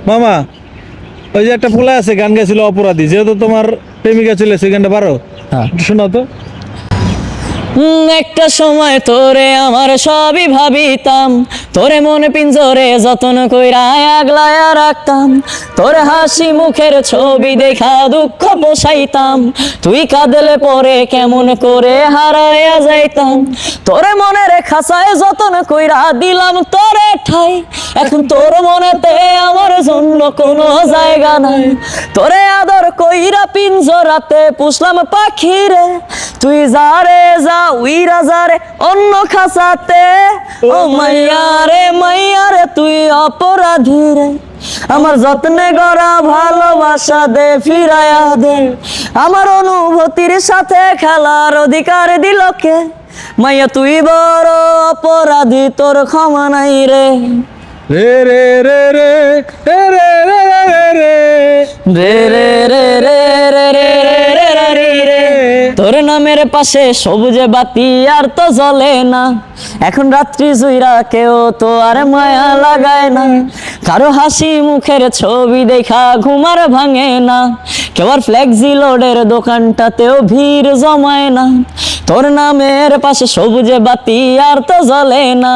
মামা ওই যে একটা পোলা আছে গান গাইছিল অপরাধী, যেহেতু তোমার প্রেমিকা ছিল সেই গানটা পারো? হ্যাঁ। শোনাও তো। একটা সময় তোরে আমার সবই ভাবিতাম, তোরে মনে পিঞ্জরে যতন কইরা আগলায়া রাখতাম, তোর হাসি মুখের ছবি দেখা দুঃখ পোষাইতাম, তুই কাঁদলে পরে কেমন করে হারাইয়া যাইতাম, তোরে মনের খাঁচায় যতন কইরা দিলাম তোরে ঠাই, এখন তোর মনেতে আমার জন্য কোনো জায়গা নাই, তোরে আদর কইরা পিঞ্জরাতে পুষলাম পাখিরে, তুই যারে যা উইরা যারে অন্য খাঁচাতে, ও মাইয়া রে তুই অপরাধী রে, আমার যত্নে গড়া ভালোবাসা দে ফিরায়া দে, আমার অনুভূতির সাথে খেলার অধিকার দিল কে, মাইয়া তুই বড় অপরাধী তোর ক্ষমা নাই রে, রে রে রে রে রে রে রে রে রে রে রে রে রে রে রে রে রে, তোর নামের পাশে সবুজে বাতি আর তো জ্বলে না, এখন রাত্রি জুইরা কেউ তো আর মায়া লাগায় না, কারো হাসি মুখের ছবি দেখা ঘুমার ভাঙে না, কেউ আর ফ্লেক্সি লোডের দোকানটাতেও ভিড় জমায় না, তোর নামের পাশে সবুজে বাতি আর তো জ্বলে না,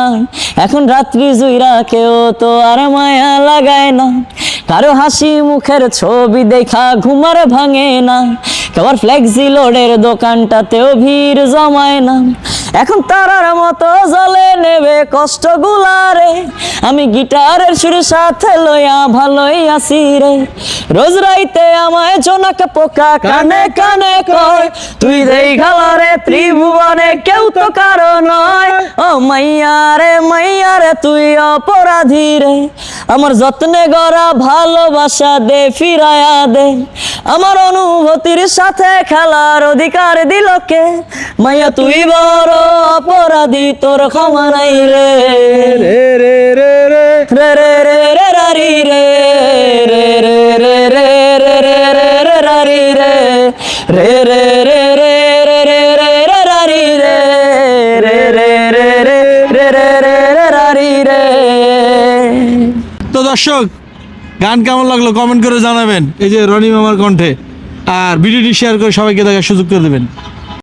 এখন রাত্রি জুইরা কেউ তো আর মায়া লাগায় না, কারো হাসি মুখের ছবি দেখা ঘুমার ভাঙে না, কেউ ফ্লেক্সি লোডের দোকানটাতেও ভিড় জমায় না, এখন তারার মতো জ্বলে নেবে কষ্ট গুলারে, আমি গিটারের সুরের সাথে লইয়া ভালোই আসি রে, রোজ রাইতে আমায় জোনাক পোকা কানে কানে কয়, তুই দেই গালারে ত্রিভুবনে কেউ তো কারো নয়, ও মাইয়া রে তুই অপরাধী রে, আমার যত্নে গড়া ভালোবাসা দে ফিরায়া দে, আমার অনুভূতির সাথে খেলার অধিকার দিল কে, মাইয়া তুই বড় অপরাধী তোর ক্ষমা নাই রে, রে রে রে রে রে রে রে রে রারি রে, রে রে রে রে রে রে রে রে রারি রে, রে রে রে রে রে রে রে রে রারি রে, রে রে রে রে রে রে রে রে রারি রে। তো দর্শক, গান কেমন লাগলো কমেন্ট করে জানাবেন, এই যে রনি মামার কণ্ঠে, আর ভিডিওটি শেয়ার করে সবাইকে দেখার সুযোগ করে দেবেন।